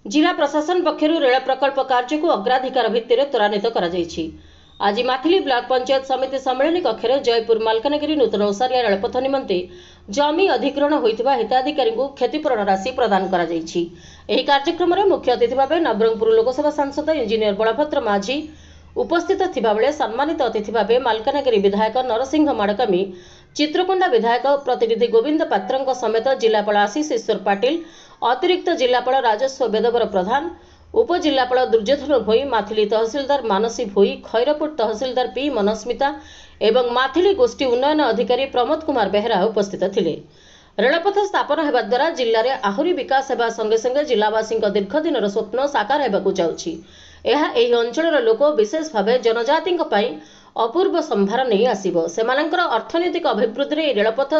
जिला प्रशासन पक्षर रेल प्रकल्प कार्य को अग्राधिकार भित्तिर त्वरान्वित करा जायछि। आज माथिली ब्लॉक पंचायत समिति सम्मेलन कक्ष में जयपुर मालकानगिरी नूतन ओसारिया रेलपथ निमंते जमी अधिग्रहण होइतिबा हिताधिकारी को क्षतिपूरण राशि प्रदान करा जायछि। एही कार्यक्रम में मुख्य अतिथि भाव नवरंगपुर लोकसभा सांसद इंजीनियर बलभद्र माझी उपस्थित थिबा बेले सम्मानित अतिथि भाव मालकानगिरी विधायक नरसिंह माड़कामी, चित्रकोंडा विधायक प्रतिनिधि गोविंद पात्र समेत जिलापाल आशीष ईश्वर पाटिल, अतिरिक्त जिलापाल राजस्व वेदवर प्रधान, उपजिलापाल दुर्योधन भोई, माथिली तहसिलदार मानसी भोई, खैरपुट तहसिलदार पी मनस्मिता एवं माथिली गोष्ठी उन्नयन अधिकारी प्रमोद कुमार बेहरा उपस्थित थिले। रेलपथ स्थापन हेबा द्वारा जिल्ला रे आहुरी विकास हेबा संगे संगे जिलावासी दीर्घदिनर स्वप्न साकार हेबाकु जाउछि। एही अंचलर लोक विशेष भाव जनजाति अपूर्व संभार नहीं आसिबो। सेमानंकर अर्थनैतिक अभिवृद्धि रे रेलपथ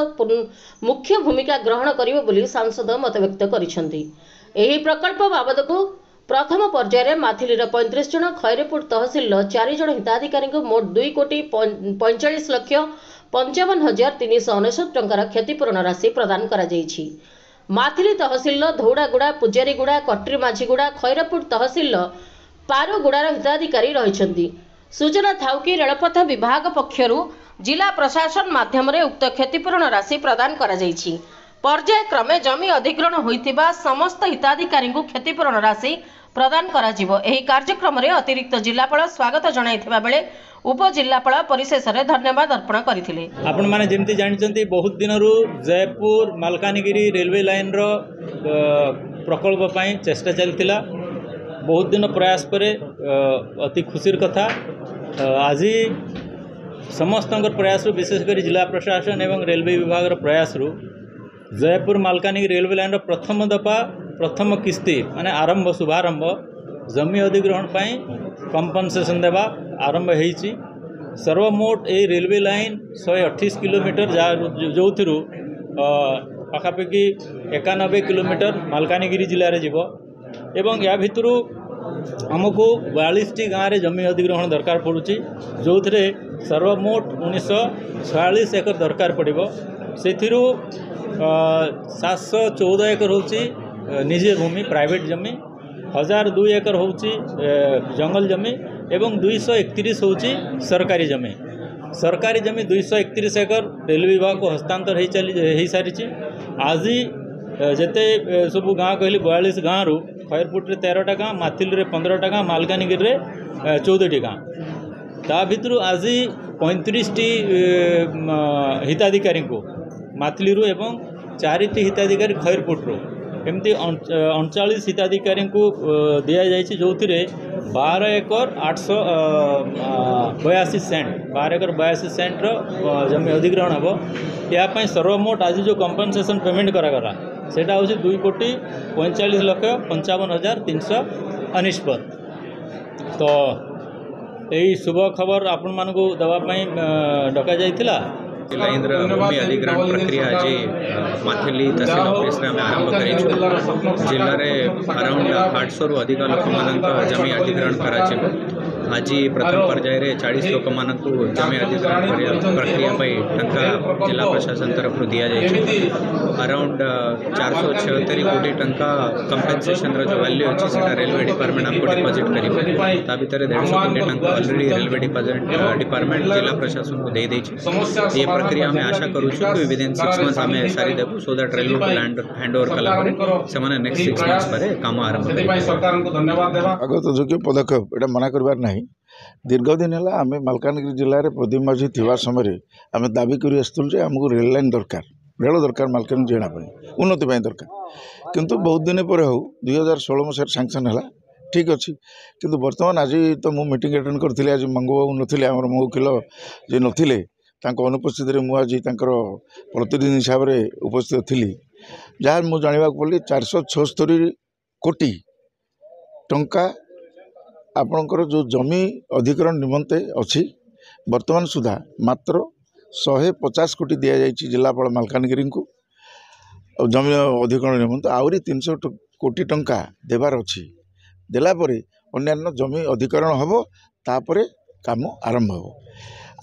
मुख्य भूमिका ग्रहण करिवो बोली सांसद मतव्यक्त करिसेंती। एही प्रकल्प बाबदकु प्रथम पर्यायर माथिलीर 35 जन, खैरपुट तहसिल 4 जन हिताधिकारी को मोट 2,45,55,399 टंकार क्षतिपूरण राशि प्रदान करा जायछि। माथिली तहसिल धौड़ागुड़ा, पूजारीगुड़ा, कट्रीमाझीगुड़ा, खैरपुट तहसिल पारोगुड़ार हिताधिकारी रहिछन्ति। सूचना थाउ कि रेलपथ विभाग पक्षरु जिला प्रशासन माध्यम रे उक्त क्षतिपूरण राशि प्रदान करा जायछि। पर्यायक्रमे जमी अधिग्रहण होइतिबा समस्त हिताधिकारी को क्षतिपूरण राशि प्रदान करा जिवो। एही कार्यक्रम रे अतिरिक्त जिलापाल स्वागत जणाइथिबा बेले उपजिलापाल परिशेष रे धन्यवाद अर्पण करथिले। आपण माने जेमति जानिचंती बहुत दिनरु जयपुर मालकानगिरी रेलवे लाइन रो प्रकल्प पई चेष्टा चलतिला। बहुत दिन प्रयास परे अति खुशीर कथा आज समस्त प्रयास विशेषकर जिला प्रशासन एवं रेलवे विभाग प्रयास जयपुर मालकानगिरी रेलवे लाइन प्रथम दफा प्रथम किस्ती माने आरंभ शुभारंभ जमी अधिग्रहण पाई कंपनसेशन देवा आरंभ होईची। सर्वमोट ए रेलवे लाइन 128 किलोमीटर जो पाखापाखि 91 किलोमीटर मालकानगिरी जिले में जीव एवं या भितरु आमको 42 टी गाँव में जमी अधिग्रहण दरकार पड़ुची, जो थे सर्वमोट 1946 एकर दरकार पड़ो। से 714 एकर होची निजे भूमि प्राइवेट जमी, 1002 एकर होची जंगल जमी एवं 231 होची सरकारी जमी। सरकारी जमी 231 एकर रेलवे विभाग को हस्तांतर हो सारी। आज जेते सब गाँव कहली 42 गाँव रु खैरपुट 13टा गाँव, माथिली 15टा गाँव, मालकानगिरी 14टी गाँव। ता भितर आज 35 टी हिताधिकारी को माथिली एवं 4टी हिताधिकारी खैरपुट एमती 39 हिताधिकारी को दि जाए, जो 12 एकर 882 सेंट 12 एकर 82 सेंट जमी अधिग्रहण हम। यापाई सर्वमोट आज जो कंपनसेशन पेमेंट करागला सेटा हूँ 2,45,55,369। तो यही शुभ खबर आपण मानकु दवापाई डका जाइथिला। लाइन भूमि अधिग्रहण प्रक्रिया आज माथिली तहसील ऑफिस में आरंभ कर जिले में अराउंड 800 रु अधिक लोक जमी अधिग्रहण कर। आज प्रथम पर्यायर 40 लोक जमी अधिग्रहण प्रक्रिया टंका जिला प्रशासन तरफ दि जाए। अराउंड 476 कोटी टंका कंपेनसेशन जो वैल्यू अच्छी से रेलवे डिपार्टमेंट आपको डिपॉजिट कर भितर 150 कोटी टंका ऑलरेडी रेलवे डिपार्टमेंट जिला प्रशासन को दे ये प्रक्रिया हमें आशा करूँ कि विदिन 6 मंथ्स आम सारी देवु सो दैट रेलवे को हैंड ओवर कला से नेक्स्ट 6 मंथ्स पर काम आरंभ आगत योग्य पदक्षेप एटा मना करबार नहीं। दीर्घ दिन है आम मालकानगिरी जिले में प्रदीप माझी थी समय आम दाबी कर आमको रेल लाइन दरकार, रेल दरकार मालकानगिरी जाना उन्नति दरकार। किंतु बहुत दिन पर हो 2016 मसीह सैंक्शन है, ठीक अच्छी। किंतु बर्तमान आज तो मुझे मीटिंग अटेंड करी आज मंगू बाबू नी आम मो वकिल जी नथिले अनुपस्थित मुझे प्रतिनिधि हिसाब से उपस्थित थी। जहाँ मुझे जानवा पड़ी 476 कोटी टंका आपणकर जो जमी अधिग्रहण निमंते अच्छी वर्तमान सुधा मात्र 150 कोटी दि जाए जिलापाल मालकानगिरी को जमी अधिग्रहण निमंते आहरी 300 कोटी टंका देवार अच्छी। देलापर अन्य जमी अधिग्रहण हम तापर काम आरंभ हो।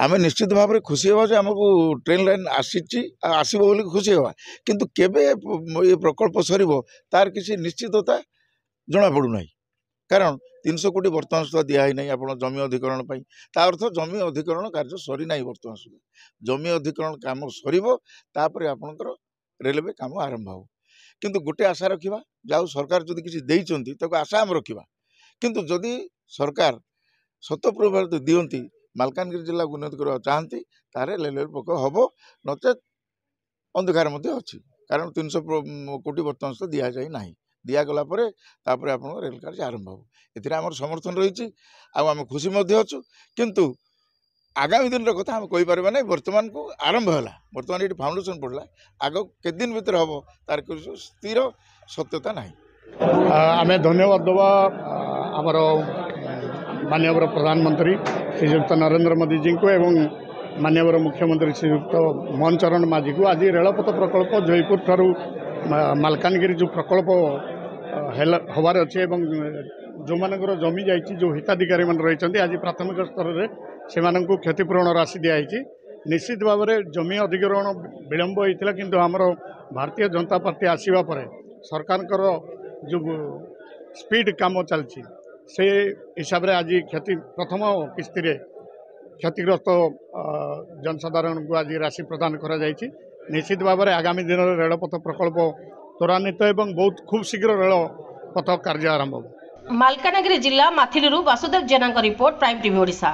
आम निश्चित भाव में खुशी हाँ जो आमको ट्रेन लाइन आसो खुशी हाँ, किंतु केबे ये प्रकल्प सर तार किसी निश्चितता जमापड़ूना कारण 300 कोटी बर्तमान सुधा दिखाई ना आप जमी अधिकरण ता अर्थ जमी अधिकरण कार्य सरी ना बर्तमान सुधा जमी अधिकरण कम सर आपणकर रेलवे कम आरंभ हो किंतु गोटे आशा रखा जाऊ सरकार जदि किसी देती आशा आम रखा किंतु जदि सरकार सत प्रभाव दियंती मालकानगिरी जिला को उन्नति करवा चाहती तारे रेलवे प्रकल्प हम नचेत अंधकार अच्छी कारण 300 कोटी बर्तमान सुधा दि जाए ना दिगला आप रेल कार्य आरंभ हो एम समर्थन रही आम खुशी अच्छु किंतु आगामी दिन कथा आम कहीपर ना बर्तमान को आरंभ है बर्तमान ये फाउंडेशन पड़ला आग के दिन भर हम तार स्थिर सत्यता ना आम धन्यवाद दबा आमर माननीय प्रधानमंत्री श्रीयुक्त नरेंद्र मोदी जी को एवं माननीय मुख्यमंत्री श्रीयुक्त मोहन चरण माझी को आज रेलपथ प्रकल्प जयपुर ठारू मालकानगिरी जो प्रकल्प हबार अच्छे जो मानकर जमी जाइए जो हिताधिकारी मान रही आज प्राथमिक स्तर में से क्षतिपूरण राशि दिखाई निश्चित भाव में जमी अधिग्रहण विलंब होता किंतु आमर भारतीय जनता पार्टी आसवा पर सरकार जो स्पीड काम चलती से हिसाब से आज क्षति प्रथम किस्ती क्षतिग्रस्त जनसाधारण को आज राशि प्रदान करा जायछि। निश्चित भाव में आगामी दिन में रेलपथ प्रकल्प त्वरान्वित एवं बहुत खूब शीघ्र रेलपथ कार्य आरंभ हो। मालकानगिरी जिला माथिली वासुदेव जेना रिपोर्ट प्राइम टीवी ओडिशा।